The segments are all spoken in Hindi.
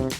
Young,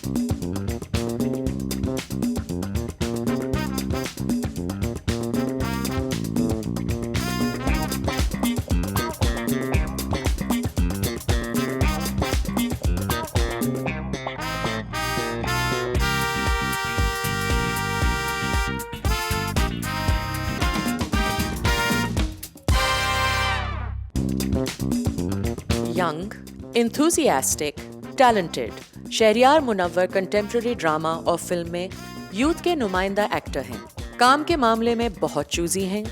enthusiastic, talented, Shahriyar Munawwar contemporary drama और फिल्म में यूथ के नुमाइंदा एक्टर हैं। काम के मामले में बहुत चूजी हैं।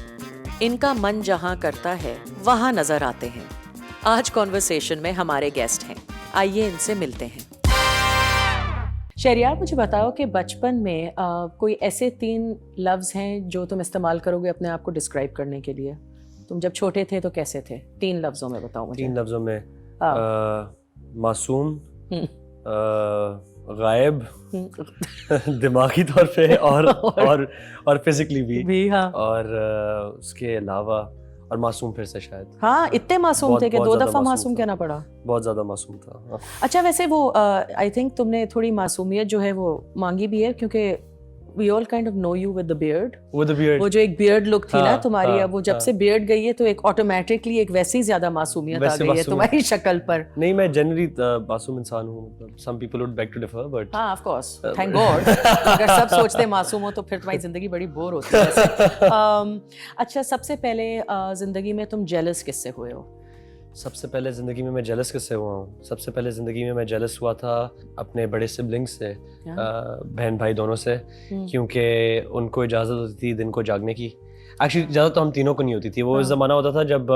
इनका मन जहां करता है वहां नजर आते हैं। आज कॉन्वर्सेशन में हमारे गेस्ट हैं, आइए इनसे मिलते हैं। शहरियार, मुझे बताओ कि बचपन में कोई ऐसे 3 लफ्ज हैं जो तुम इस्तेमाल करोगे अपने आप को डिस्क्राइब करने के लिए। तुम जब छोटे थे तो कैसे थे? 3 लफ्जों में बताओ मुझे। 3 लफ्जों में मासूम, गायब दिमागी तौर पे और फिजिकली भी हाँ। और उसके अलावा और मासूम फिर से शायद। हाँ, इतने मासूम थे कि 2 दफा मासूम कहना पड़ा। बहुत ज्यादा मासूम था। अच्छा, वैसे वो आई थिंक तुमने थोड़ी मासूमियत जो है वो मांगी भी है, क्योंकि we all kind of know you with the beard. वो जो एक beard look थी ना तुम्हारी, अब वो जब से beard गई है तो एक automatically एक वैसे ही ज्यादा मासूमियत आ गई है तुम्हारी शक्ल पर। नहीं, मैं generally मासूम इंसान हूँ। Some people would beg to differ, but हाँ, of course, thank God। अगर सब सोचते मासूम हो तो फिर तुम्हारी जिंदगी बड़ी बोर होती है। अच्छा, सबसे पहले जिंदगी में तुम jealous किससे हुए हो? सबसे पहले ज़िंदगी में मैं जेलस किससे हुआ हूँ? सबसे पहले ज़िंदगी में मैं जेलस हुआ था अपने बड़े सिबलिंग्स से, बहन भाई दोनों से, क्योंकि उनको इजाज़त होती थी दिन को जागने की। एक्चुअली इजाज़त तो हम तीनों को नहीं होती थी। वो ज़माना होता था जब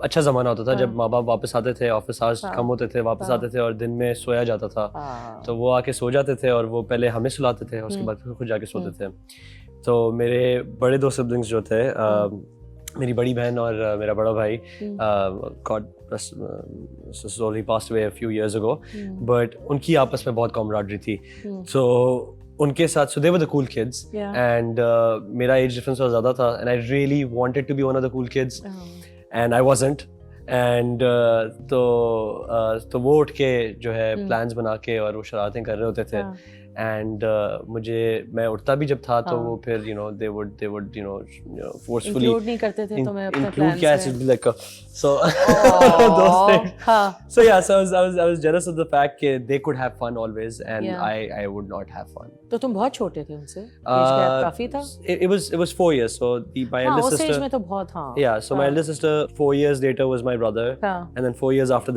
अच्छा ज़माना होता था, जब माँ बाप वापस आते थे, ऑफिस आवर्स कम होते थे, वापस आते थे और दिन में सोया जाता था। तो वो आके सो जाते थे और वो पहले हमें सुलाते थे, उसके बाद फिर खुद जाके सोते थे। तो मेरे बड़े 2 सिबलिंग्स जो थे, मेरी बड़ी बहन और मेरा बड़ा भाई, God slowly passed away a few years ago, but उनकी आपस में बहुत camaraderie थी। So उनके साथ, so they were the cool kids, and मेरा age difference बहुत ज़्यादा था, and I really wanted to be one of the cool kids, and I wasn't, and तो वो उठ के जो है plans बना के और वो शरारतें कर रहे होते थे। And मैं उठता भी जब था तो वो फिर they would forcefully include नहीं करते थे तुम्हें अपने plans में। It'd be like so those things. So yeah, so I was jealous of the fact that they could have fun always and I would not have fun. तो तुम बहुत छोटे थे उनसे? age gap काफी था? It was 4 years. So my eldest sister, उस age में तो बहुत हाँ। Yeah, so my eldest sister 4 years later was my brother, and then 4 years after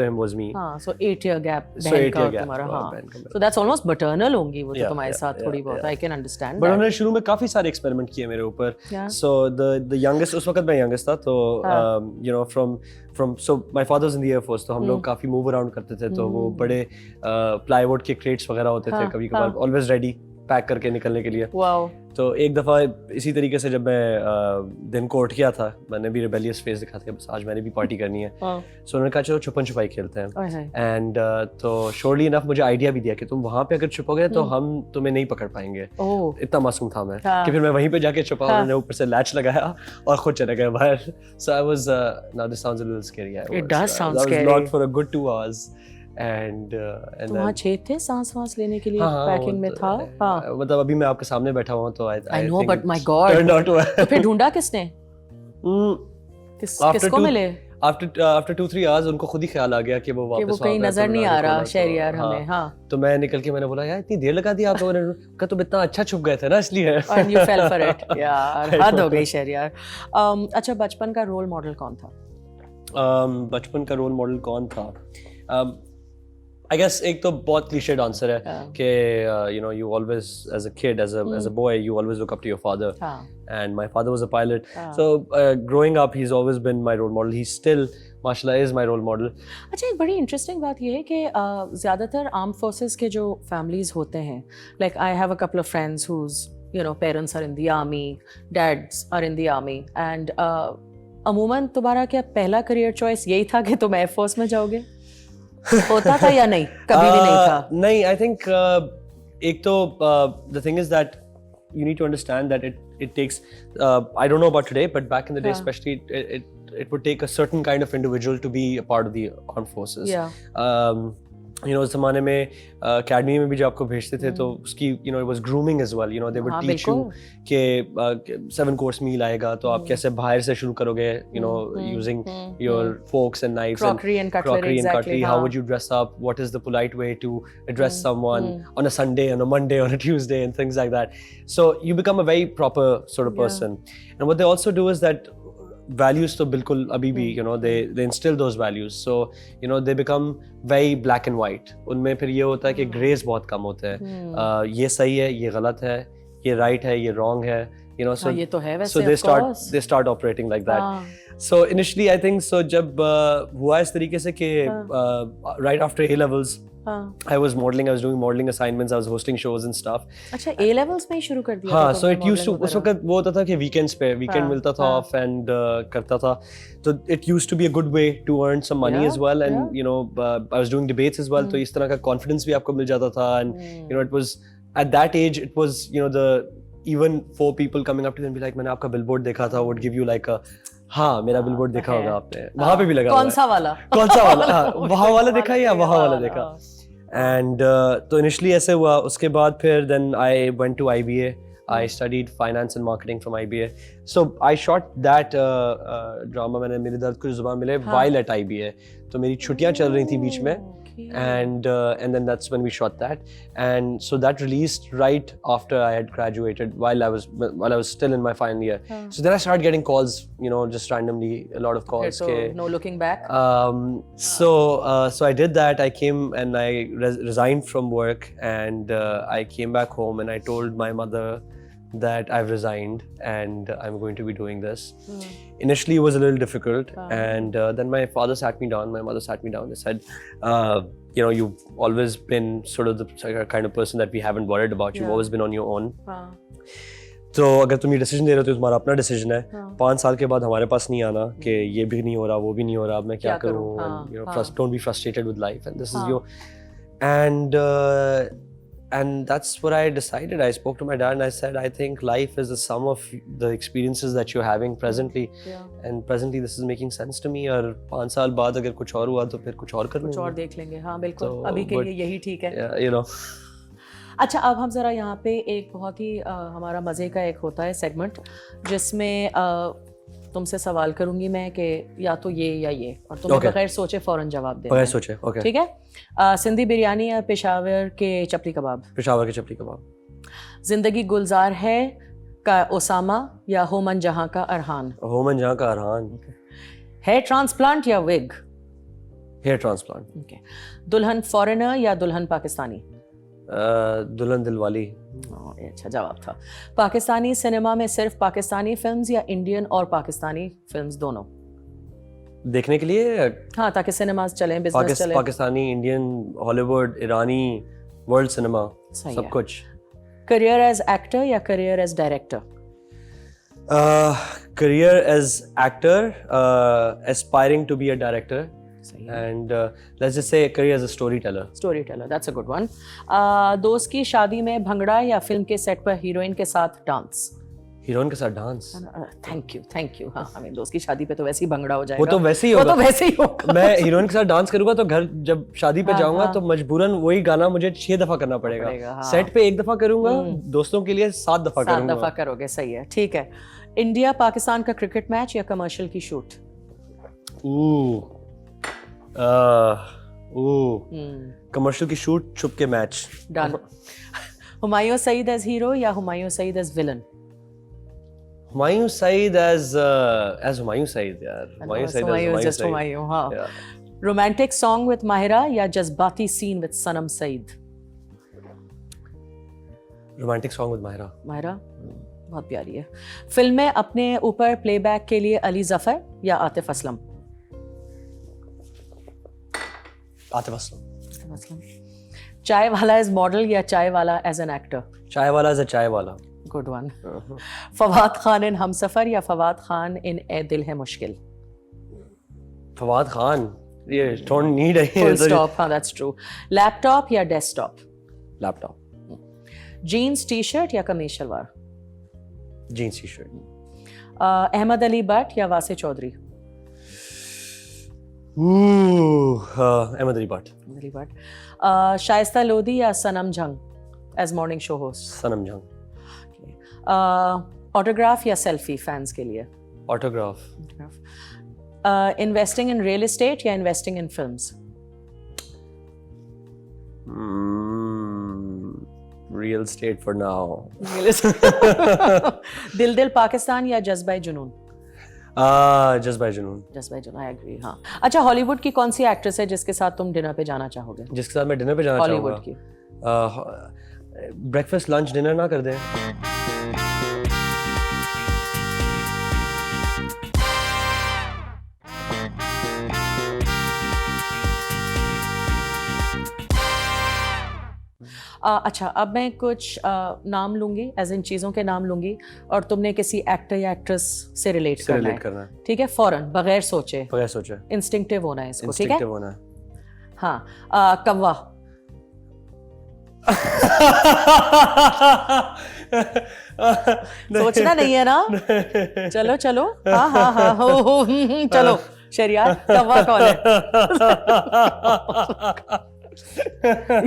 him was me. हाँ, so 8-year gap बहन का तुम्हारा। हाँ, so that's almost maternal होंगी वो तो तुम्हारे साथ थोड़ी बहुत। I can understand. But उन्होंने शुरू में काफी सारे एक्सपेरिमेंट किए मेरे ऊपर। So the youngest, उस वक्त मैं youngest था, तो from so my father was in the Air Force, तो हम लोग काफी मूव अराउंड करते थे, तो वो बड़े प्लाईवुड के क्रेट्स वगैरह होते थे कभी कभार, ऑलवेज रेडी पैक करके निकलने के लिए। तो एक दफ़ा इसी तरीके से जब मैं दिन को उठ गया था, मैंने भी रिबेलियस फेस दिखा था, बस आज मैंने भी पार्टी करनी है। सो उन्होंने कहा चलो छुपन छुपाई खेलते हैं, एंड तो शोरली इनफ मुझे आइडिया भी दिया कि तुम वहाँ पे अगर छुपोगे तो हम तुम्हें नहीं पकड़ पाएंगे। इतना मासूम था मैं कि फिर मैं वहीं पे जाके छुपा, उन्होंने ऊपर से लैच लगाया और खुद चले गए बाहर। So I was now this sounds a little scary. It does sound scary. I was locked for a good 2 hours. And वहाँ छेद थे सांस लेने के लिए? पैकिंग में था? हाँ, मतलब अभी मैं आपके सामने बैठा हुआ तो I know, but my God, तो फिर ढूंढा किसने? किसको मिले? After 2-3 hours उनको खुद ही ख्याल आ गया कि वो वापस कहीं नजर नहीं आ रहा शहरियार हमें। हाँ, तो मैं निकल के मैंने बोला यार इतनी देर लगा दी आप लोगों ने, कहा तुम इतना अच्छा छुप गए थे ना इसलिए। And you fell for it. यार हद हो गई शहरियार। अच्छा, बचपन का रोल मॉडल कौन था? बचपन का रोल मॉडल कौन था? I guess एक तो बहुत cliched answer है कि you always as a kid, as a boy, you always look up to your father, and my father was a pilot, so growing up he's always been my role model. He still माशाल्लाह is my role model. अच्छा, एक बड़ी इंटरेस्टिंग बात ये है कि ज़्यादातर आर्म फोर्सेस के जो फैमिलीज होते हैं, like I have a couple of friends whose parents are in the army, dads are in the army, and अमूमन तुम्हारा क्या पहला करियर चॉइस यही था कि तुम एयरफोर्स में जाओगे? होता था या नहीं? कभी भी नहीं था? नहीं, I think एक तो the thing is that you need to understand that it takes I don't know about today, but back in the day especially it would take a certain kind of individual to be a part of the armed forces. उस ज़माने में अकेडमी में भी जो आपको भेजते थे तो उसकी it was grooming as well, they would हाँ, teach you बिल्कुल। कि 7 course meal आएगा तो आप कैसे बाहर से शुरू करोगे, using your forks and knives Crockery and cutlery, exactly, how हाँ। would you dress up, what is the polite way to address someone on a Sunday, on a Monday, on a Tuesday, and things like that. So you become a very proper sort of person. And what they also do is that values तो बिल्कुल अभी भी they instill those values, so they become very black and white. उनमें फिर ये होता है कि grays बहुत कम होते हैं, ये सही है, ये गलत है, ये right है, ये wrong है, so ये तो है वैसे, so they start operating like that. So initially I think so जब हुआ इस तरीके से कि right after A levels I was modeling, I was doing modeling assignments, I was hosting shows and stuff. अच्छा, A levels में ही शुरू कर दिया? हाँ, so it used to, उस वक्त वो होता था कि weekends पे weekend मिलता था off and करता था, तो it used to be a good way to earn some money as well, and I was doing debates as well, तो इस तरह का confidence भी आपको मिल जाता था, and it was at that age it was the even 4 people coming up to you and be like मैंने आपका billboard देखा था, would give you like a हाँ मेरा बिलबोर्ड देखा होगा आपने, वहाँ पे भी लगा कौन सा वाला वहाँ वाला देखा या वहाँ वाला देखा, and तो initially ऐसे हुआ. उसके बाद फिर then I went to IBA. I studied finance and marketing from IBA. So I shot that drama, मैंने मेरे दर्द को जुबान मिले while at IBA. तो मेरी छुट्टियाँ चल रही थी बीच में, and then that's when we shot that, and so that released right after I had graduated, while I was still in my final year. So then I started getting calls, just randomly, a lot of calls. Okay, so no looking back. So I did that. I came and I resigned from work, and I came back home and I told my mother that I've resigned and I'm going to be doing this. Initially it was a little difficult, and then my father sat me down, my mother sat me down. They said, you've always been sort of the kind of person that we haven't worried about. You've always been on your own. तो अगर तुम ये डिसीजन दे रहे हो तो तुम्हारा अपना डिसीजन है. 5 साल के बाद हमारे पास नहीं आना कि ये भी नहीं हो रहा, वो भी नहीं हो रहा, अब मैं क्या करूँ. Don't be frustrated with life, and this is your, and that's what I decided. I spoke to my dad and I said, I think life is the sum of the experiences that you're having presently, and presently this is making sense to me. और 5 साल बाद अगर कुछ और हुआ तो फिर कुछ और कर लूँगा, कुछ और देख लेंगे. हाँ बिल्कुल, अभी के लिए यही ठीक है. अच्छा, अब हम ज़रा यहाँ पे एक बहुत ही हमारा मज़े का एक होता है सेगमेंट, जिसमें तुमसे सवाल करूंगी मैं कि या तो ये या ये, और तुम बगैर सोचे फौरन जवाब दे. बगैर सोचे, ओके. ठीक है. सिंधी बिरयानी या पेशावर के चपली कबाब? पेशावर के चपली कबाब. जिंदगी गुलजार है का ओसामा या होमन जहां का अरहान? होमन जहां का अरहान. हेयर ट्रांसप्लांट या विग? Hair transplant. ओके. दुल्हन फॉरेनर या दुल्हन पाकिस्तानी? दुल्हन दिलवाली. अच्छा जवाब था. पाकिस्तानी सिनेमा में सिर्फ पाकिस्तानी फिल्म्स या इंडियन और पाकिस्तानी फिल्म्स दोनों देखने के लिए? हाँ, ताकि सिनेमास चलें, बिजनेस चले. पाकिस्तानी, इंडियन, हॉलीवुड, ईरानी, वर्ल्ड सिनेमा, सब कुछ. करियर एज एक्टर या career as director? Career as actor, aspiring to be a director. And let's just say career as a storyteller. Storyteller, that's a good one. दोस्त की शादी में भंगड़ा या फिल्म के सेट पर हीरोइन के साथ डांस? हीरोइन के साथ डांस. Thank you. हाँ, हमें दोस्त की शादी पे तो वैसे ही भंगड़ा हो जाएगा. वो तो वैसे ही होगा. मैं हीरोइन के साथ डांस करूंगा तो घर जब शादी पे जाऊंगा तो मजबूरन वही गाना मुझे 6 दफा करना पड़ेगा. सेट पे 1 दफा करूंगा, दोस्तों के लिए 7 दफा करूंगा. 7 दफा करोगे, सही है. ठीक है. इंडिया पाकिस्तान का क्रिकेट मैच या कमर्शियल की शूट? कमर्शियल की शूट, छुप के match. Done. Humayun Saeed as hero या Humayun Saeed as villain? Humayun Saeed as Humayun Saeed यार. हुमायूं. हाँ. रोमांटिक सॉन्ग विद माहिरा या जज्बाती scene with Sanam Saeed? Romantic song with Mahira. बहुत प्यारी है. फिल्में अपने ऊपर प्लेबैक के लिए अली जफर या आतिफ असलम? आतिफ असलम. चाय वाला एज मॉडल या चाय वाला एज एन एक्टर? चाय वाला as a chai wala. Good one. Fawad Khan in Humsafar या फवाद खान इन ए दिल है मुश्किल? फवाद खान. ये डोंट नीड फुल स्टॉप. हाँ, दैट्स ट्रू. लैपटॉप या desktop? Laptop. Jeans T shirt या kameez shalwar? Jeans T shirt. Ahmed Ali Butt या वासे चौधरी? अहमद अली भट्ट. Very good. शाइस्ता लोधी या Sanam Jung as morning show host? Sanam Jung. Autograph या सेल्फी फैंस के लिए? Autograph. Investing in real estate या investing in films? Real estate for now. Dil Dil Pakistan या जज्बा जुनून? जज्बा जुनून. जज्बा जुनून, आई एग्री. हाँ, अच्छा, हॉलीवुड की कौन सी एक्ट्रेस है जिसके साथ तुम डिनर पे जाना चाहोगे? जिसके साथ मैं डिनर पे जाना चाहूँगा? हॉलीवुड की. ब्रेकफास्ट लंच डिनर ना कर दें. अच्छा, अब मैं कुछ नाम लूंगी, एज इन चीज़ों के नाम लूंगी, और तुमने किसी एक्टर या एक्ट्रेस से रिलेट करना है. ठीक है, फौरन, बगैर सोचे. बगैर सोचे. इंस्टिंक्टिव होना है इसको. ठीक है. इंस्टिंक्टिव होना है. हाँ. कव्वा. सोचना नहीं है ना. चलो चलो. हाँ हाँ हाँ हो चलो. शरियार, कव्वा कौन है?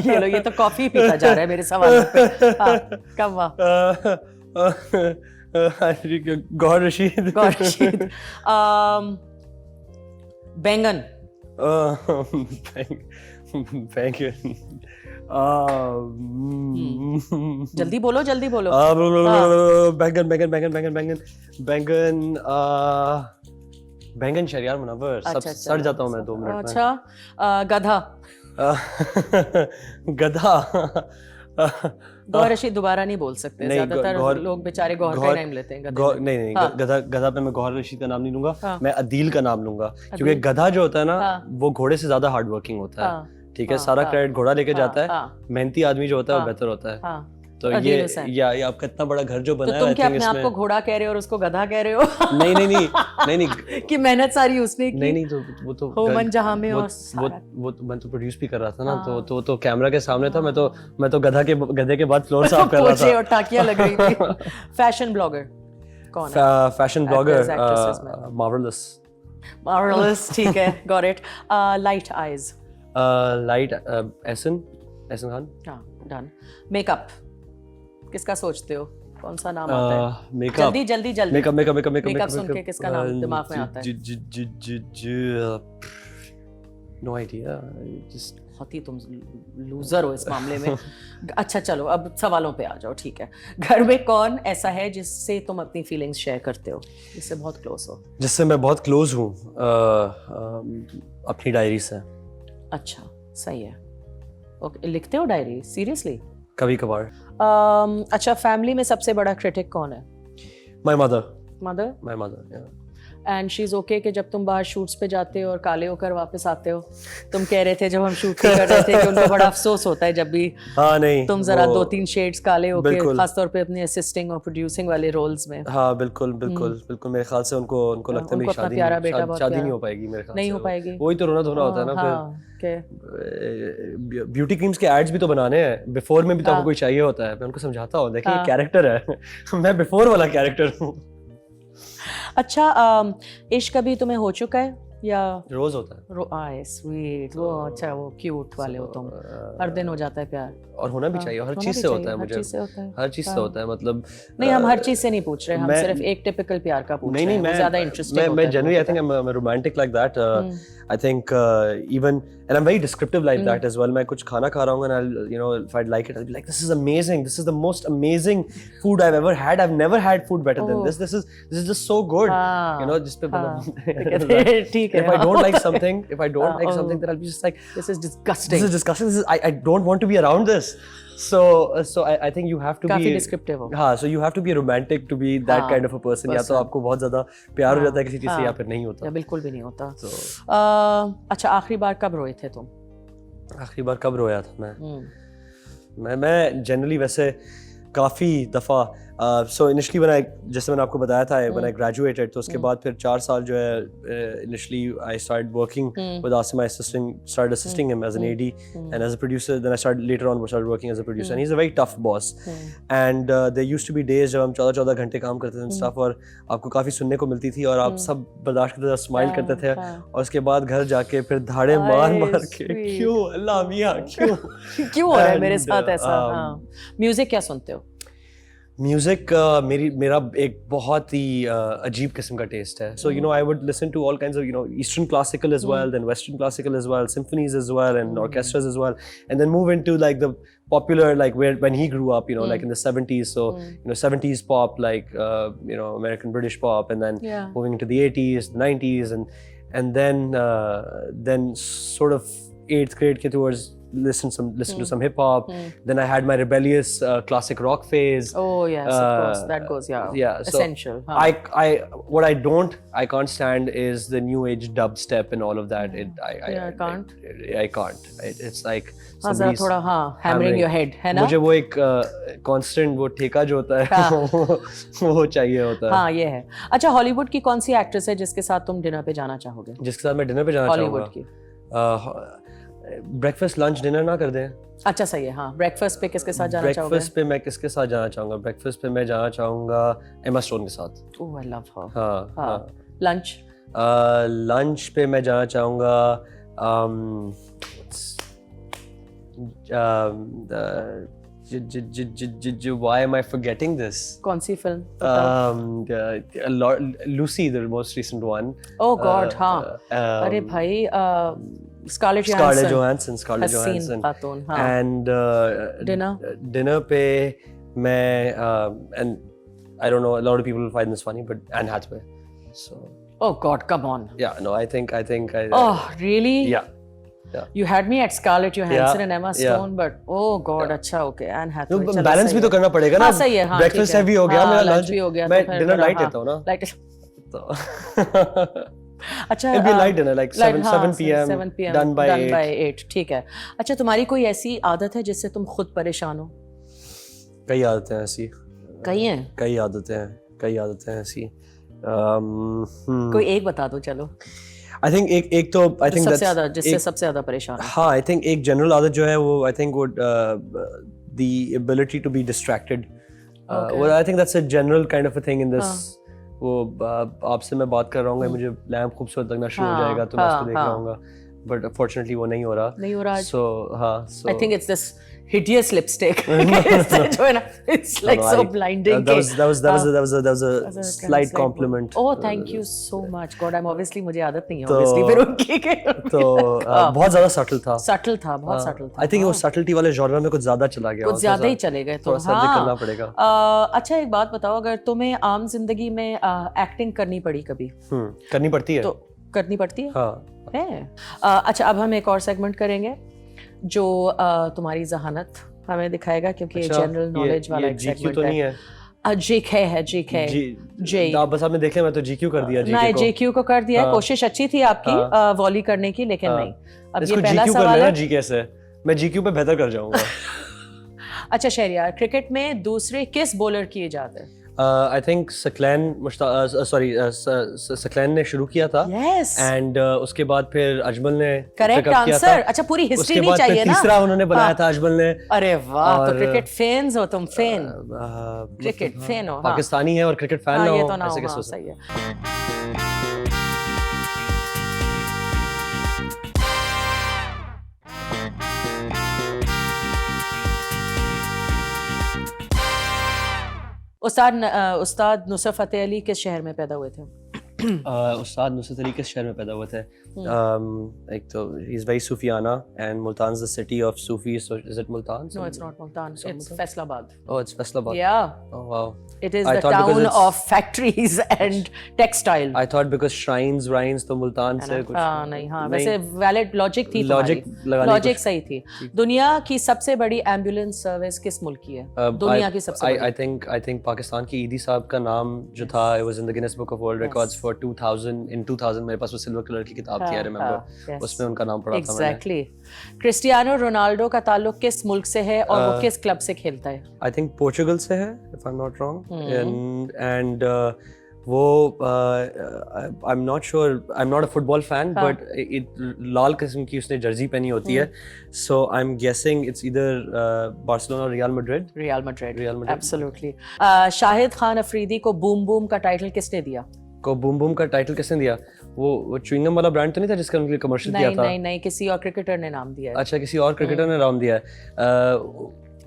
ये तो कॉफी पीता जा रहा है मेरे सवाल पे. हाँ, कव्वा. गौहर रशीद. गौहर रशीद. बैंगन. बैंगन. जल्दी बोलो, जल्दी बोलो. बैंगन बैंगन बैंगन बैंगन बैंगन बैंगन बैंगन. शरियार मुनव्वर. सब सड़ जाता हूँ मैं 2 मिनट में. अच्छा, गधा. गधा. गौहर रशीद दोबारा नहीं बोल सकते. ज्यादातर लोग बेचारे गौहर का नाम लेते हैं. नहीं, गधा पे मैं गौहर रशीद का नाम नहीं लूंगा. मैं अदील का नाम लूंगा, क्योंकि गधा जो होता है ना, वो घोड़े से ज्यादा हार्ड वर्किंग होता है. ठीक है, सारा क्रेडिट घोड़ा लेके जाता है. मेहनती आदमी जो होता है वो बेहतर होता है. तो ये आपका इतना बड़ा घर जो बनाया है, तुम क्या अपने आप को घोड़ा कह रहे हो और उसको गधा कह रहे हो? नहीं कि मेहनत सारी उसने की. नहीं, तो वो तो होमन जहां में और वो मैं तो प्रोड्यूस भी कर रहा था ना. तो कैमरा के सामने था. मैं तो गधे के बाद फ्लोर साफ कर रहा था. और टाकियां लग रही थी. फैशन ब्लॉगर कौन है? Fashion blogger marvellous. मार्वेलस, ठीक है, got it. Light eyes. Light Ehsan Khan. हाँ, डन. मेकअप किसका सोचते हो? कौन सा नाम आता है? मेकअप. जल्दी. मेकअप सुन के किसका नाम दिमाग में आता है? No idea. बहुत ही तुम लूजर हो इस मामले में. अच्छा चलो, अब सवालों पे आ जाओ. ठीक है, घर में कौन ऐसा है जिससे तुम अपनी फीलिंग्स शेयर करते हो, जिससे बहुत क्लोज हो? जिससे मैं बहुत क्लोज हूँ? अपनी डायरी से. अच्छा, सही है. ओके, लिखते हो डायरी? सीरियसली? कभी कभार. अच्छा, फैमिली में सबसे बड़ा क्रिटिक कौन है? My mother. My mother. And she is okay कि जब तुम बाहर शूट्स पे जाते हो और काले होकर वापस आते हो? तुम कह रहे थे जब हम शूट कर रहे थे कि उनको बड़ा अफसोस होता है जब भी नहीं, तुम जरा 2-3 शेड्स काले होके, खासतौर पे अपने असिस्टिंग और प्रोड्यूसिंग वाले रोल्स में. हाँ, बिल्कुल. मेरे ख्याल से उनको लगता है मेरी शादी नहीं हो पाएगी. मेरे ख्याल नहीं हो पाएगी. वही तो रोना धोना होता है ना. फिर ब्यूटी क्रीम्स के एड्स भी तो बनाने हैं. बिफोर में भी तो आपको कोई चाहिए होता है. मैं उनको समझाता हूँ, देखिए ये कैरेक्टर है. मैं बिफोर वाला कैरेक्टर हूँ. अच्छा, इश्क कभी तुम्हें हो चुका है या रोज होता है? स्वीट. वो अच्छा, वो क्यूट वाले हो तुम. हर दिन हो जाता है प्यार. और होना भी चाहिए. हर चीज से होता है. मुझे हर चीज से होता है. मतलब नहीं, हम हर चीज से नहीं पूछ रहे. हम सिर्फ एक टिपिकल प्यार का पूछ रहे हैं. मैं ज्यादा इंटरेस्टिंग होता है. मैं generally I think I am romantic like that. I think even and I am very descriptive like that as well. मैं कुछ खाना खा रहा हूँ and I'll, you know, if I'd like it, I'll be like, this is amazing. This is the most amazing food I've ever had. I've never had food better than this. This is just so good. You know, just ठीक है. If I don't like something, then I'll be just like, this is disgusting. I don't want to be around this. So I think you have to be काफी descriptive हो. हाँ, so you have to be romantic to be that kind of a person. या तो आपको बहुत ज्यादा प्यार हो जाता है किसी चीज से, या फिर नहीं होता. या बिल्कुल भी नहीं होता. अच्छा, आखिरी बार कब रोए थे तुम? आखिरी बार कब रोया था मैं जनरली वैसे काफ़ी दफ़ा So initially when I, जैसे मैंने आपको बताया था, when I graduated, तो उसके बाद फिर 4 साल जो है initially I started working with Asim, started assisting him as an AD and as a producer. Then I started working as a producer, and he's a very tough boss. And there used to be days जब हम 14 घंटे काम करते थे and stuff, और आपको काफी सुनने को मिलती थी और आप सब बर्दाश्त करते थे, स्माइल करते थे, और उसके बाद घर जाके फिर धाड़े मार के क्यों अल्लाह मियां क्यों हो रहा है मेरे साथ ऐसा। म्यूजिक क्या सुनते हो? म्यूजिक मेरा एक बहुत ही अजीब किस्म का टेस्ट है. So I would listen to all kinds of Eastern classical as well, then Western classical as well, symphonies as well, and orchestras as well, and then move into like the popular, like when he grew up, like in the 70s. So 70s pop, like American British pop, and then moving into the 80s, the 90s, and then sort of 8th grade ke towards listen to some hip hop. Then I had my rebellious classic rock phase. Oh yes, of course, that goes so essential. What I can't stand is the new age dubstep and all of that. I can't. It's like ज़रा थोड़ा hammering your head, है ना? मुझे वो एक constant वो ठेका जो होता है वो चाहिए होता है. हाँ ये है. अच्छा, हॉलीवुड की कौन सी एक्ट्रेस है जिसके साथ तुम डिनर पे जाना चाहोगे? जिसके साथ मैं डिनर पे जाना चाहूँगा? हॉलीवुड की. ब्रेकफास्ट लंच डिनर ना कर दें? अच्छा सही है. हाँ, ब्रेकफास्ट पे किसके साथ जाना चाहोगे? ब्रेकफास्ट पे मैं किसके साथ जाना चाहूँगा? ब्रेकफास्ट पे मैं जाना चाहूँगा एमा स्टोन के साथ. ओह आई लव हर. हाँ. लंच? लंच पे मैं जाना चाहूँगा why am I forgetting this? कौन सी film? Lucy, the most recent one. Oh God, हाँ. अरे भाई, Scarlett Johansson. खातून, हाँ. And dinner पे मैं and I don't know, a lot of people will find this funny, but Anne Hathaway. So. Oh God, come on. Yeah, no, I think. Oh really? Yeah. You had me at Scarlett Johansson and Emma Stone, but oh God, अच्छा, okay, Anne Hathaway. No, balance भी तो करना पड़ेगा ना. हाँ सही है, हाँ. Breakfast heavy हो गया, मेरा lunch भी हो गया. मैं dinner light लेता हूँ ना. Light. अच्छा. It'll be light dinner, like 7 p.m. Done by 8. ठीक है. अच्छा, तुम्हारी कोई ऐसी आदत है जिससे तुम खुद परेशान हो? कई आदतें हैं ऐसी. कई आदतें हैं ऐसी. कोई एक बता दो चलो. I think एक तो I think सबसे ज़्यादा जिससे सबसे ज़्यादा परेशान. हाँ, I think एक general आदत जो है वो I think would the ability to be distracted. Well, I think that's a general kind of a thing in this. वो आपसे मैं बात कर रहा हूँ, मुझे लैम्प खूबसूरत लगना शुरू हो जाएगा तो मैं उसको देख रहा हूँगा. But unfortunately वो नहीं हो रहा. So हाँ. I think it's this hideous lipstick. It's like so blinding. That was a slight compliment. Oh, thank you so much. God, I'm obviously मुझे आदत नहीं है obviously फिर उनकी के. तो बहुत ज़्यादा subtle था. बहुत subtle था. I think वो subtlety वाले genre में कुछ ज़्यादा चला गया. कुछ ज़्यादा ही चले गए. थोड़ा सा करना पड़ेगा. अच्छा, एक बात बताओ, अगर तुम्हें आम जिंदगी में एक्टिंग करनी पड़ी कभी? करनी पड़ती है. तो करनी पड़ती है. हाँ. अच्छा, अब हम एक और सेगमेंट करेंगे जो तुम्हारी जहानत हमें दिखाएगा, क्योंकि जनरल नॉलेज वाला एक सेगमेंट तो नहीं है. जीके. बस आपने देखे, मैं तो जीक्यू कर दिया. नहीं, जीक्यू को कर दिया. कोशिश अच्छी थी आपकी वॉली करने की, लेकिन नहीं. अब ये पहला सवाल है. जीके से मैं जीक्यू पे बेहतर कर जाऊंगा. अच्छा शहरियार, क्रिकेट में दूसरे किस बॉलर की इजाजत है? I think सकलैन ने शुरू किया था. Yes. And उसके बाद फिर अजमल ने करेक्ट आंसर. अच्छा, पूरी हिस्ट्री नहीं चाहिए ना. तीसरा उन्होंने बनाया था अजमल ने. अरे वाह, तो क्रिकेट फैंस हो तुम. फैन क्रिकेट फैन हो. पाकिस्तानी है और क्रिकेट फैन ना हो, ये तो ना हो. ऐसे सही है. उस्ताद नुसरत फतेह अली किस शहर में पैदा हुए थे? उस्ताद नुसरत अली किस शहर में पैदा हुए थे? एक तो he is very Sufiana, and Multan is the city of Sufis. So is it Multan? No, it's not Multan. It's Faisalabad. Oh, it's Faisalabad. Yeah. Oh wow. It is the town of factories and textile. I thought because shrines तो मुल्तान से कुछ. नहीं, हाँ, वैसे valid logic थी. लॉजिक सही थी. दुनिया की सबसे बड़ी एम्बुलेंस सर्विस किस मुल्क की है? दुनिया की सबसे बड़ी. I think पाकिस्तान की ईदी साहब का नाम जो था, it was in the Guinness Book of World Records for for 2000 in 2000 मेरे पास वो सिल्वर कलर की किताब थी, I remember उसमें उनका नाम पढ़ा था मैंने। Exactly. क्रिस्टियानो रोनाल्डो का ताल्लुक किस मुल्क से है और वो किस क्लब से खेलता है? I think पोर्चुगल से है, if I'm not wrong, and वो I'm not sure, I'm not a football fan, but लाल किस्म की उसने जर्सी पहनी होती है, so I'm guessing it's either Barcelona or Real Madrid. Real Madrid. Absolutely. Shahid Khan Afridi को बूम बूम का टाइटल किसने दिया? को बूम बूम का टाइटल किसने दिया? वो च्युइंगम वाला ब्रांड तो नहीं था जिसका उनके कमर्शियल किया था? नहीं, किसी और क्रिकेटर ने नाम दिया है। अच्छा, किसी और क्रिकेटर ने नाम दिया है।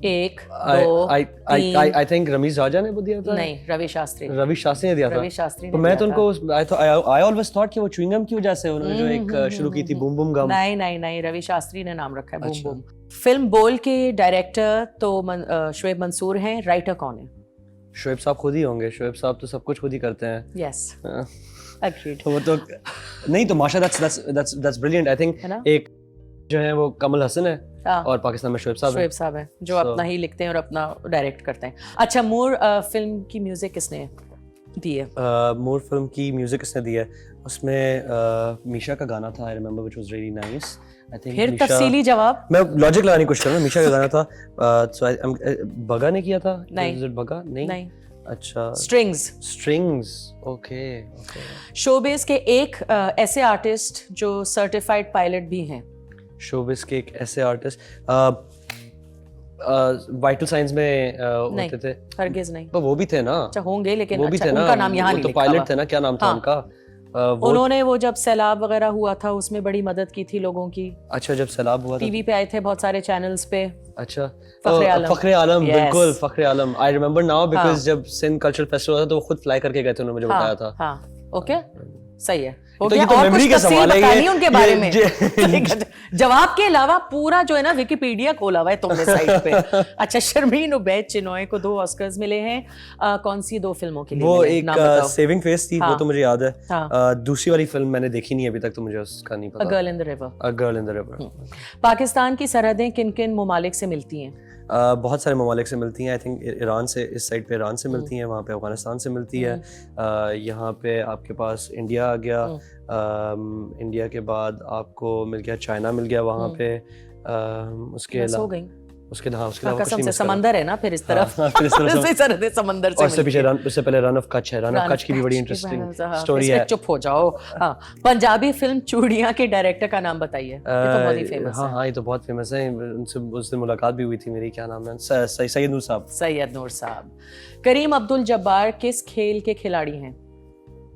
1 2 3 I think रमीज राजा ने वो दिया था। नहीं, रवि शास्त्री ने दिया था। रवि शास्त्री तो मैं तो उनको I always thought कि वो च्युइंगम की वजह से उन्होंने जो एक शुरू की थी बूम बूम गम। नहीं, रवि शास्त्री ने नाम रखा है बूम बूम। फिल्म बोल के डायरेक्टर तो शोएब मंसूर हैं, राइटर कौन है? शोएब साहब खुद ही होंगे, शोएब साहब तो सब कुछ खुद ही करते हैं। Yes, agreed. वो तो नहीं तो माशा that's brilliant। I think एक जो है वो कमल हसन है और पाकिस्तान में शोएब साहब हैं जो अपना ही लिखते हैं और अपना डायरेक्ट करते हैं। अच्छा, मूर फिल्म की म्यूजिक किसने दी है? मूर फिल्म की म्यूजिक किसने दी है? उसमें मीशा का गाना था, I remember, which was really nice। I think फिर तफसीली जवाब मैं लॉजिक लगाने की कोशिश कर रहा हूँ। मीशा का गाना था, so बगा ने किया था? नहीं, बगा नहीं। अच्छा, स्ट्रिंग्स। ओके। शोबिस के एक ऐसे आर्टिस्ट जो सर्टिफाइड पायलट भी हैं। शोबिस के एक ऐसे आर्टिस्ट वाइटल साइंस में होते थे? हरगिज नहीं। तो वो भी थे ना? अच्छा, होंगे, लेकिन वो भी थे ना, उनका नाम यहाँ नहीं लिखा हुआ। तो पायलट थे ना, क्या नाम था उनका? उन्होंने वो जब सैलाब वगैरह हुआ था उसमें बड़ी मदद की थी लोगों की। अच्छा, जब सैलाब हुआ था टीवी पे आए थे बहुत सारे चैनल्स पे। अच्छा, फखरे आलम, बिल्कुल फखरे आलम। आई रिमेम्बर नाउ बिकॉज़ जब सिंध कल्चरल फेस्टिवल था तो वो खुद फ्लाई करके गए थे, उन्होंने मुझे बताया था। हाँ, ओके, सही है। तो ये तो मेमोरी का सवाल है ये उनके बारे में। जवाब के अलावा पूरा जो है ना विकिपीडिया खोला हुआ है तुमने साइट पे। अच्छा, शर्मीन उबैद चिनॉय को 2 ऑस्कर्स मिले हैं, कौन सी 2 फिल्मों के लिए? वो एक सेविंग फेस थी, वो तो मुझे याद है। दूसरी वाली फिल्म मैंने देखी नहीं अभी तक, तो मुझे उसका नहीं पता। A girl in the river. A girl in the river. Pakistan की सरहदें किन-किन ममालिक से मिलती हैं? बहुत सारे ममालिक से मिलती हैं। आई थिंक ईरान से, इस साइड पे ईरान से मिलती हैं, वहाँ पे अफगानिस्तान से मिलती है, यहाँ पे आपके पास इंडिया आ गया, इंडिया के बाद आपको मिल गया चाइना, मिल गया वहाँ पे। उसके अलावा कसम से समंदर है ना फिर इस तरफ। सरहदें समंदर से। और उससे पहले रन ऑफ कच्छ है। रन ऑफ कच्छ की भी बड़ी इंटरेस्टिंग स्टोरी है। चुप हो जाओ। हाँ, पंजाबी फिल्म चूड़ियां के डायरेक्टर का नाम बताइए। ये तो बहुत ही फेमस है। हाँ, ये तो बहुत फेमस है। उनसे उस दिन मुलाकात भी हुई थी मेरी। क्या नाम है? सैयद नूर साहब। करीम अब्दुल जब्बार किस खेल के खिलाड़ी हैं?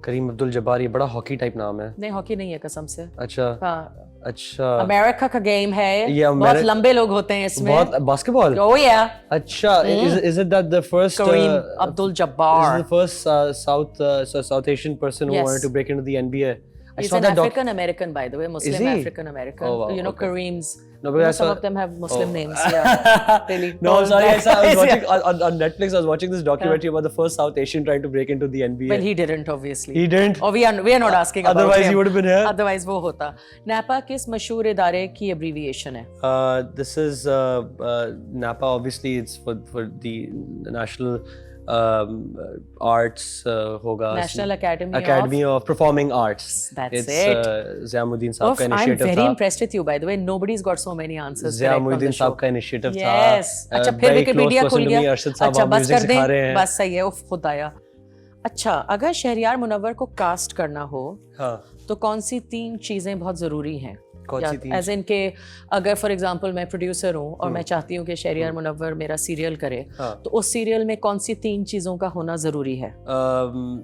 करीम अब्दुल जब्बार, ये बड़ा हॉकी टाइप नाम है। नहीं, हॉकी नहीं है कसम से। अच्छा, अमेरिका का गेम है, बहुत लंबे लोग होते हैं इसमें। बहुत बास्केटबॉल। ओह या। अच्छा, is it that the first Kareem Abdul-Jabbar is the first South Asian person who wanted to break into the NBA? He's an African American, by the way, Muslim African American. Oh, wow, you know, Kareem's. No, but some of them have Muslim names. Yeah, really. No, sorry. I was watching on Netflix. I was watching this documentary about the first South Asian trying to break into the NBA. Well, he didn't, obviously. He didn't. Oh, we are not asking about him. Otherwise, he would have been here. Otherwise, वो होता. NAPA किस मशहूर इदारे की abbreviation है? This is NAPA. Obviously, it's for the national arts होगा, National Academy of Performing Arts. That's it. ज़ियामुद्दीन साहब का इनिशिएटिव था। I'm very impressed with you, by the way. Nobody's got so many answers. ज़ियामुद्दीन साहब का इनिशिएटिव था। Yes. अच्छा, फिर विकिपीडिया खुल गया। अच्छा, बस कर दें, बस सही है। उफ, खुद आया। अच्छा, अगर शहरियार मुनव्वर को कास्ट करना हो, तो कौन सी 3 चीजें बहुत जरूरी हैं? एज इन के अगर फॉर एग्जांपल मैं प्रोड्यूसर हूँ और मैं चाहती हूँ कि शहरियार मुनव्वर मेरा सीरियल करे, तो उस सीरियल में कौन सी 3 चीजों का होना जरूरी है?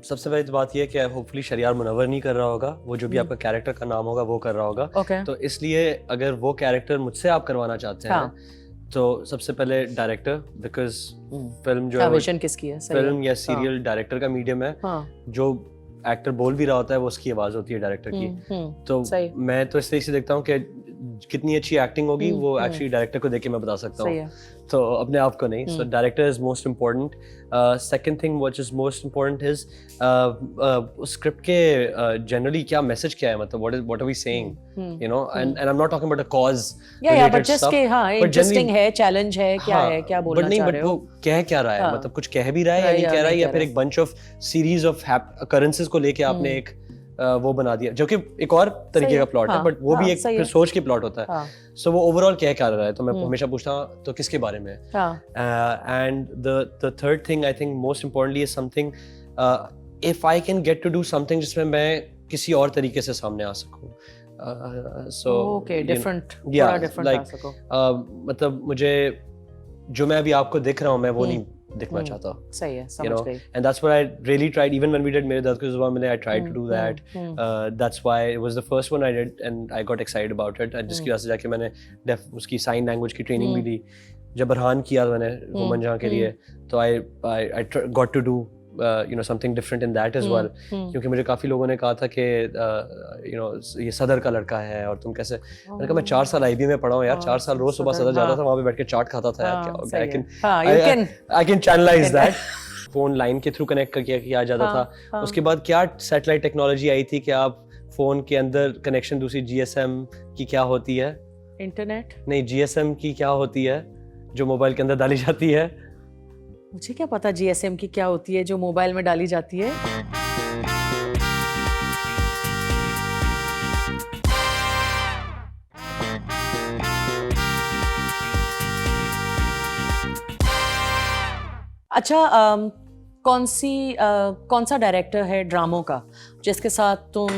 सबसे पहली बात यह कि होपफुली शहरियार मुनव्वर नहीं कर रहा होगा, वो जो भी आपका कैरेक्टर का नाम होगा वो कर रहा होगा। तो इसलिए अगर वो कैरेक्टर मुझसे आप करवाना चाहते हैं तो सबसे पहले डायरेक्टर, बिकॉज फिल्म जो है विजन किसकी है? फिल्म या सीरियल डायरेक्टर का मीडियम है। जो एक्टर बोल भी रहा होता है वो उसकी आवाज होती है डायरेक्टर की। तो मैं तो इस तरीके से देखता हूँ कि कितनी अच्छी एक्टिंग होगी वो एक्चुअली डायरेक्टर को देख के मैं बता सकता हूँ, तो अपने आप को नहीं. So director is most important. Second thing which is most important is script के जनरली क्या मैसेज क्या है, मतलब what are we saying, you know, and I am not talking about a cause but just के हां इंटरेस्टिंग है, चैलेंज है, क्या है, क्या बोलना चाह रहे हो. वो कह क्या रहा है, मतलब कुछ कह भी रहा है या नहीं कह रहा है, या फिर एक bunch of series of occurrences को लेके आपने एक वो बना दिया, जो कि एक और तरीके का प्लॉट है, बट वो भी एक फिर सोच के प्लॉट होता है. सो वो ओवरऑल क्या कर रहा है, तो मैं हमेशा पूछता हूँ तो किसके बारे में. And the third thing I think most importantly is something, if I can get to do something जिसमें मैं किसी और तरीके से सामने आ सकूँ. सो ओके, डिफरेंट, थोड़ा डिफरेंट आ सको. मतलब मुझे जो मैं अभी आपको दिख रहा हूँ मैं वो नहीं दिखना चाहता. सही है, समझ गई. And that's what I really tried, even when we did मेरे दर्द के ज़ुबान मिले, I tried to do that. That's why it was the first one I did and I got excited about it. And जिसकी वजह से जाके मैंने उसकी साइन लैंग्वेज की ट्रेनिंग भी ली. जब बरहान किया मैंने वुमन जहाँ के लिए, तो I got to do something different in that as well. क्योंकि मुझे काफी लोगों ने कहा था कि ये सदर का लड़का है और तुम कैसे. मैंने कहा मैं 4 साल IB में पढ़ा हूँ यार, 4 साल रोज सुबह सदर जाता था, वहाँ पे बैठ के चाट खाता था यार. क्या हो गया, I can channelize that. Phone line के थ्रू कनेक्ट किया जाता था. उसके बाद क्या सैटेलाइट टेक्नोलॉजी आई थी कि आप फोन के अंदर कनेक्शन दूसरी GSM की क्या होती है, इंटरनेट नहीं GSM की क्या होती है जो मोबाइल के अंदर डाली जाती है. मुझे क्या पता GSM की क्या होती है जो मोबाइल में डाली जाती है. अच्छा, कौन सा डायरेक्टर है ड्रामों का जिसके साथ तुम,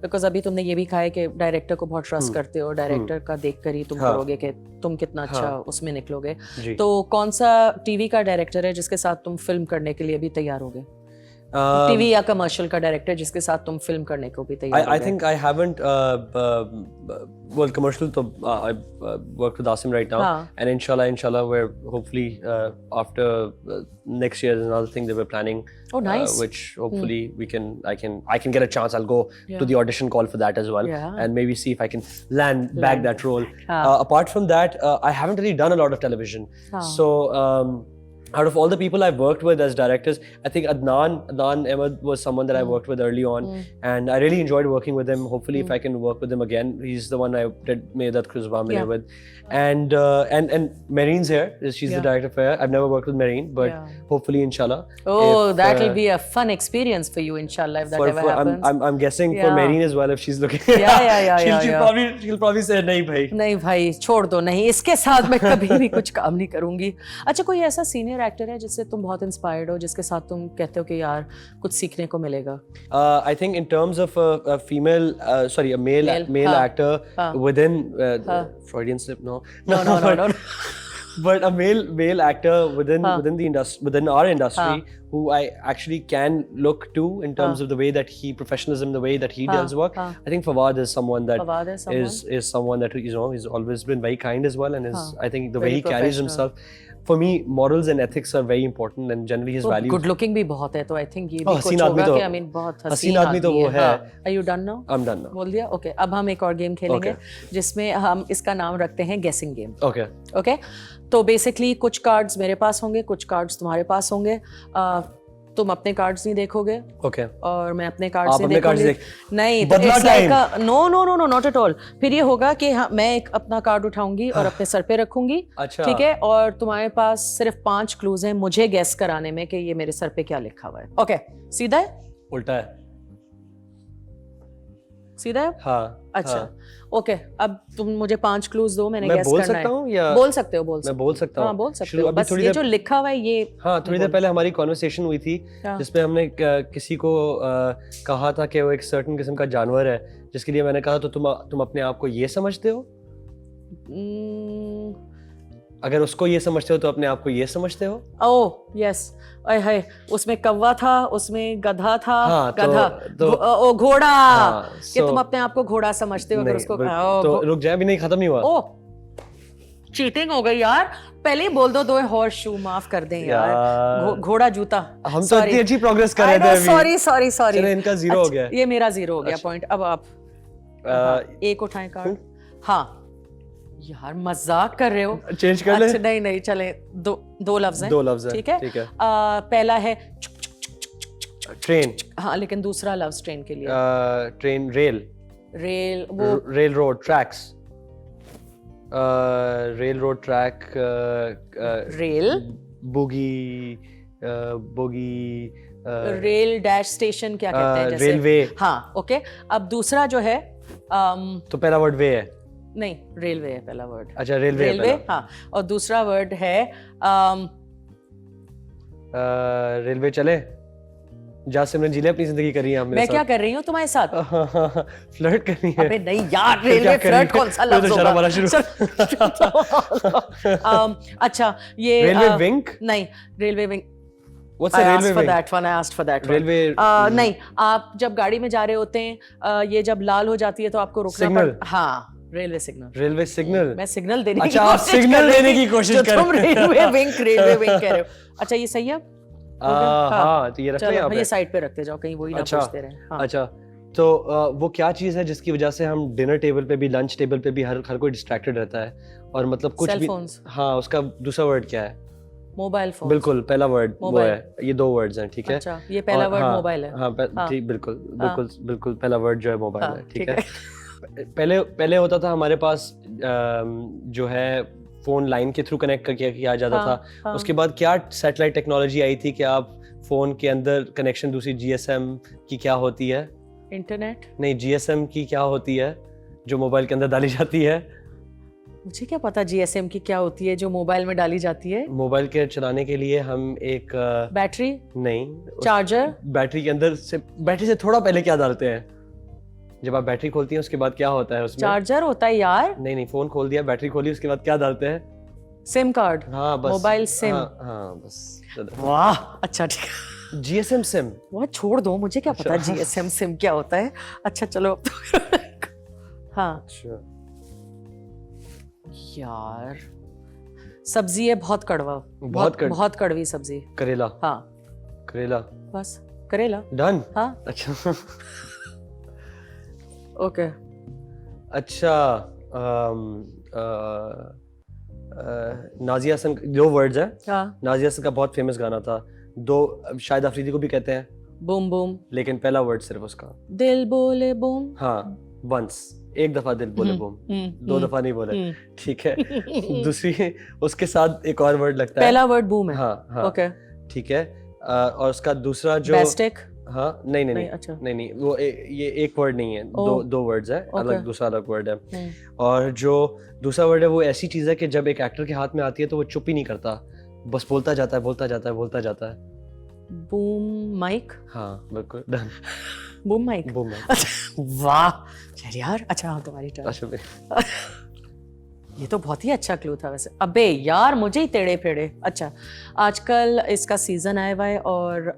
बिकॉज अभी तुमने ये भी कहा है कि डायरेक्टर को बहुत ट्रस्ट करते हो, डायरेक्टर का देखकर ही तुम करोगे कि तुम कितना अच्छा उसमें निकलोगे. तो कौन सा टीवी का डायरेक्टर है जिसके साथ तुम फिल्म करने के लिए भी तैयार होगे? टीवी या कमर्शियल का डायरेक्टर जिसके साथ तुम फिल्म करने को भी तैयार होगे? I think I haven't well commercial तो I work with Asim right now, and inshallah we're hopefully after next year is another thing that we're planning. Oh, nice. Which hopefully I can get a chance. I'll go to the audition call for that as well, and maybe see if I can land back that role. Apart from that, I haven't really done a lot of television. So out of all the people I've worked with as directors, I think Adnan Ahmed was someone that I worked with early on, and I really enjoyed working with him. Hopefully, if I can work with him again, he's the one I did Meedat Khuzba Mile with, and Mareen's here. She's the director for her. I've never worked with Mareen, but hopefully, inshallah. Oh, that will be a fun experience for you, inshallah, if that ever happens. I'm guessing for Mareen as well, if she's looking. She'll probably say, नहीं भाई, छोड़ दो, नहीं, इसके साथ मैं कभी भी कुछ काम नहीं करूँगी. अच्छा, कोई ऐसा सीनियर एक्टर है जिससे तुम बहुत इंस्पायर्ड हो, जिसके साथ तुम कहते हो कि यार कुछ सीखने को मिलेगा? I think in terms of a male actor within Freudian slip, no, but a male actor within the industry, within our industry, who I actually can look to in terms of the way that professionalism, the way that he does work. I think Fawad is someone that is someone that he's always been very kind as well, and I think the way he carries himself. For me, morals and ethics are very important, and generally his values. Good looking भी बहुत है, तो I think ये भी कुछ होगा कि I mean बहुत हसीन आदमी तो वो है. Are you done now? I'm done now. बोल दिया? Okay. अब हम एक और गेम खेलेंगे जिसमें हम इसका नाम रखते हैं guessing game. Okay. तो basically कुछ cards मेरे पास होंगे, कुछ cards तुम्हारे पास होंगे. तुम अपने कार्ड्स नहीं देखोगे, और मैं अपने कार्ड्स नहीं देखूंगी. नहीं, नो नॉट एट ऑल. फिर ये होगा कि मैं एक अपना कार्ड उठाऊंगी और अपने सर पे रखूंगी, ठीक है, और तुम्हारे पास सिर्फ 5 क्लूज हैं मुझे गेस कराने में कि ये मेरे सर पे क्या लिखा हुआ है. ओके, सीधा है, उल्टा है, सीधा है? हाँ. अच्छा, ओके. अब तुम मुझे 5 क्लूज दो, मैंने गेस करना है. या बोल सकते हो? मैं बोल सकता हूँ. हाँ, बोल सकते हो. बस ये जो लिखा हुआ है ये. हाँ, थोड़ी देर पहले हमारी कॉन्वर्सेशन हुई थी जिसमें हमने किसी को कहा था कि वो एक सर्टेन किस्म का जानवर है, जिसके लिए मैंने कहा तो तुम अपने आप को ये समझते हो? अगर उसको ये समझते हो तो अपने आप को ये समझते हो? ओह यस, हाय, उसमें कौवा था, उसमें गधा था. गधा तो घोड़ा. कि तुम अपने आप को घोड़ा समझते हो अगर उसको. तो रुक जाए, अभी नहीं, खत्म नहीं हुआ. ओह, चीटिंग हो गई यार. पहले ही बोल दो हॉर्स शू. माफ कर दें यार. घोड़ा जूता. हम तो इतनी अच्छी प्रोग्रेस कर रहे थे. सॉरी. चलो, इनका 0 हो गया. ये मेरा 0 हो गया पॉइंट. अब आप एक उठाएं कार्ड. हाँ, यार मजाक कर रहे हो। चेंज कर ले। अच्छा नहीं चले, दो लफ्ज हैं। दो लफ्ज हैं, ठीक है। ठीक है। पहला है ट्रेन। हाँ, लेकिन दूसरा लफ्ज ट्रेन के लिए ट्रेन, रेल। रेल, वो rail road, tracks. Rail road, track, rail, bogie, bogie, rail dash station क्या कहते हैं जैसे। रेलवे। हाँ ओके। अब दूसरा जो है तो पहला वर्ड वे है। नहीं, रेलवे है पहला वर्ड। अच्छा, रेलवे रेलवे, हाँ। और दूसरा वर्ड है रेलवे चले। जा सिमरन जी ने अपनी जिंदगी करी है मैं क्या कर रही हूँ तुम्हारे साथ? फ्लर्ट करनी है। अबे नहीं यार, रेलवे फ्लर्ट कौन सा लफ्ज होगा? शर्म वाला शुरू। अच्छा ये रेलवे विंग। नहीं, railway wing. What's a railway wing? I asked for that one. Railway नहीं, आप जब गाड़ी में जा रहे होते हैं, ये जब लाल हो जाती है तो आपको रुकना पड़ता। हाँ, रेलवे सिग्नल। Railway signal. मैं सिग्नल देने की अच्छा, आप सिग्नल देने की कोशिश कर तुम रेलवे विंग कह रहे हो। अच्छा ये सही है। हाँ, तो ये रख ले यहाँ पे। ये साइड पे रखते जाओ, कहीं वही ना पूछते रहे। हाँ। अच्छा, तो वो क्या चीज है जिसकी वजह से हम डिनर टेबल पे भी, लंच टेबल पे भी हर कोई डिस्ट्रैक्टेड रहता है, और मतलब कुछ भी। हाँ, उसका दूसरा वर्ड क्या है? Mobile phone. बिल्कुल, पहला वर्ड वो है। ये दो वर्ड्स हैं, ठीक है। अच्छा, ये पहला वर्ड मोबाइल है। हाँ, ठीक, बिल्कुल बिल्कुल बिल्कुल, पहला वर्ड जो है मोबाइल है, ठीक है। पहले होता था हमारे पास जो है फोन लाइन के थ्रू कनेक्ट किया जाता था। उसके बाद क्या सैटेलाइट टेक्नोलॉजी आई थी कि आप फोन के अंदर कनेक्शन दूसरी जीएसएम की क्या होती है? इंटरनेट नहीं, जीएसएम की क्या होती है जो मोबाइल के अंदर डाली जाती है? मुझे क्या पता जीएसएम की क्या होती है जो मोबाइल में डाली जाती है। मोबाइल के चलाने के लिए हम एक बैटरी नहीं, चार्जर। बैटरी के अंदर से, बैटरी से थोड़ा पहले क्या डालते हैं? जब आप बैटरी खोलती हैं उसके बाद क्या होता है उसमें? चार्जर होता है यार। नहीं, फोन खोल दिया, बैटरी खोली, उसके बाद क्या डालते हैं? SIM card. हाँ बस, मोबाइल सिम। हाँ बस। वाह, अच्छा ठीक है। GSM SIM. वो छोड़ दो, मुझे क्या पता जीएसएम सिम क्या होता है। अच्छा चलो अब तो हाँ यार, सब्जी है बहुत कड़वा, बहुत कड़वी सब्जी। करेला। हाँ, करेला, बस करेला। डन। हाँ अच्छा ओके। अच्छा, नाजिया हसन, दो वर्ड्स हैं। हाँ, नाजिया हसन का बहुत फेमस गाना था, दो, शायद अफरीदी को भी कहते हैं, बूम बूम, लेकिन पहला वर्ड सिर्फ उसका दिल बोले बूम। हाँ, वंस, एक दफा दिल बोले बूम, दो दफा नहीं बोले, ठीक है। दूसरी, उसके साथ एक और वर्ड लगता है, पहला वर्ड बूम है। हाँ हाँ ओके, ठीक है। और उसका दूसरा जो बेस्टिक। हाँ, नहीं, अच्छा, नहीं, वो ये एक वर्ड नहीं है, दो वर्ड्स है, अलग, दूसरा अलग वर्ड है। और जो दूसरा वर्ड है वो ऐसी चीज है कि जब एक एक्टर के हाथ में आती है तो वो चुप ही नहीं करता, बस बोलता जाता है। Boom mic. हाँ बिल्कुल, डन। Boom mic. वाह यार। अच्छा हाँ, तुम्हारी टर्न। ये तो बहुत ही अच्छा क्लू था वैसे। अबे यार, मुझे ही टेढ़े फेड़े। अच्छा, आजकल इसका सीजन आया हुआ है और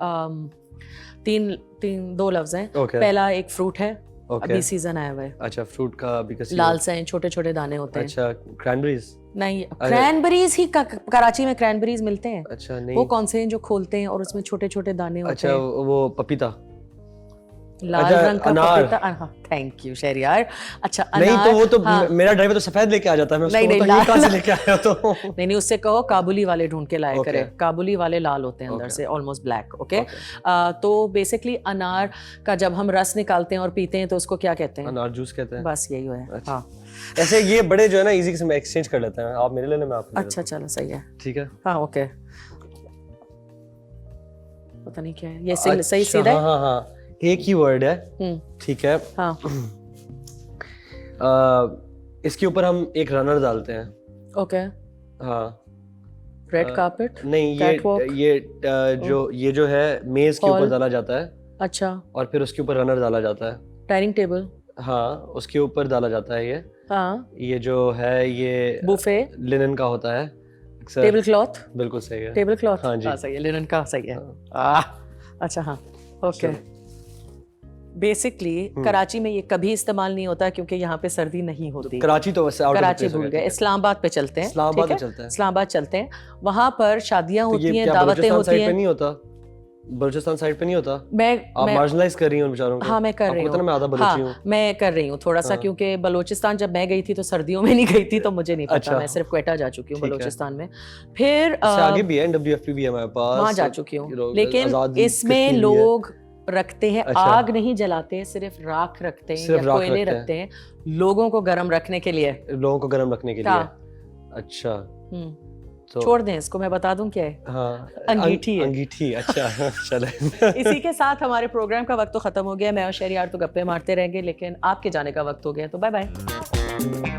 दो लफ्ज हैं। पहला एक फ्रूट है, अभी सीजन आया हुआ है। अच्छा, फ्रूट का अभी का लाल से छोटे छोटे दाने होते हैं। अच्छा, क्रैनबेरीज। नहीं, क्रैनबेरीज ही कराची में क्रैनबेरीज मिलते हैं। अच्छा नहीं, वो कौन से हैं जो खोलते हैं और उसमें छोटे छोटे दाने होते अच्छा, हैं? वो पपीता, लाल रंग का पपीता। Thank you Sheriyar. अच्छा, अनार। नहीं तो वो तो मेरा ड्राइवर तो सफेद लेके आ जाता है, मैं उसको नहीं, ये कहां से लेके आया तो नहीं, उससे कहो काबुली वाले ढूंढ के लाया करे। काबुली वाले लाल होते हैं अंदर से, ऑलमोस्ट ब्लैक। ओके, तो बेसिकली अनार का जब हम रस निकालते हैं और पीते हैं तो उसको क्या कहते हैं? अनार जूस कहते हैं। बस यही है। हाँ, ऐसे ये बड़े जो है ना इजी किस्म में एक्सचेंज कर लेते हैं, आप मेरे ले लें, मैं आपके। अच्छा चलो, सही है, ठीक है। हाँ ओके। पता नहीं क्या है ये, सही सीधा है। हाँ, एक ही वर्ड है, ठीक है। हाँ, इसके ऊपर हम एक रनर डालते हैं। ओके। हाँ, रेड कार्पेट। नहीं, ये जो है मेज के ऊपर डाला जाता है। अच्छा, और फिर उसके ऊपर रनर डाला जाता है। Dining table. हाँ, उसके ऊपर डाला जाता है ये। हाँ, ये जो है ये बुफे, लिनन का होता है। Table cloth. बिल्कुल सही है, टेबल क्लॉथ। हाँ जी, सही है, लिनन का सही है। अच्छा हाँ, ओके। बेसिकली कराची में ये कभी इस्तेमाल नहीं होता क्योंकि यहाँ पे सर्दी नहीं होती। कराची तो वैसे कराची भूल गए, इस्लामाबाद पे चलते हैं। इस्लामाबाद में चलते हैं, इस्लामाबाद चलते हैं, वहाँ पर शादियाँ होती हैं, दावतें होती हैं। नहीं होता बलूचिस्तान साइड पे नहीं होता? आप मैं मार्जिनलाइज कर रही हो बेचारों को। हाँ मैं कर रही हूँ, मैं आधा बलूची हूँ। मैं कर रही हूँ थोड़ा सा, हाँ। क्योंकि बलूचिस्तान जब मैं गई थी तो सर्दियों में नहीं गई थी, तो मुझे नहीं पता। अच्छा। मैं सिर्फ क्वेटा जा चुकी हूँ ठीक है। बलूचिस्तान में। फिर इससे आगे भी है, NWFP भी है हमारे पास, वहाँ जा चुकी हूँ, लेकिन आज़ादी इसमें कश्मीर भी है। लोग रखते हैं, अच्छा। आग नहीं जलाते, सिर्फ राख रखते हैं सिर्फ या राख कोयले रखते हैं। रखते हैं लोगों को गर्म रखने के लिए। लोगों को गर्म रखने के लिए। अच्छा। तो छोड़ दें इसको, मैं बता दूं क्या है। हाँ, अंगीठी है। अंगीठी, अच्छा चले। इसी के साथ हमारे प्रोग्राम का वक्त तो खत्म हो गया। मैं और शहरियार तो गप्पे मारते रहेंगे, लेकिन आपके जाने का वक्त हो गया, तो बाय बाय।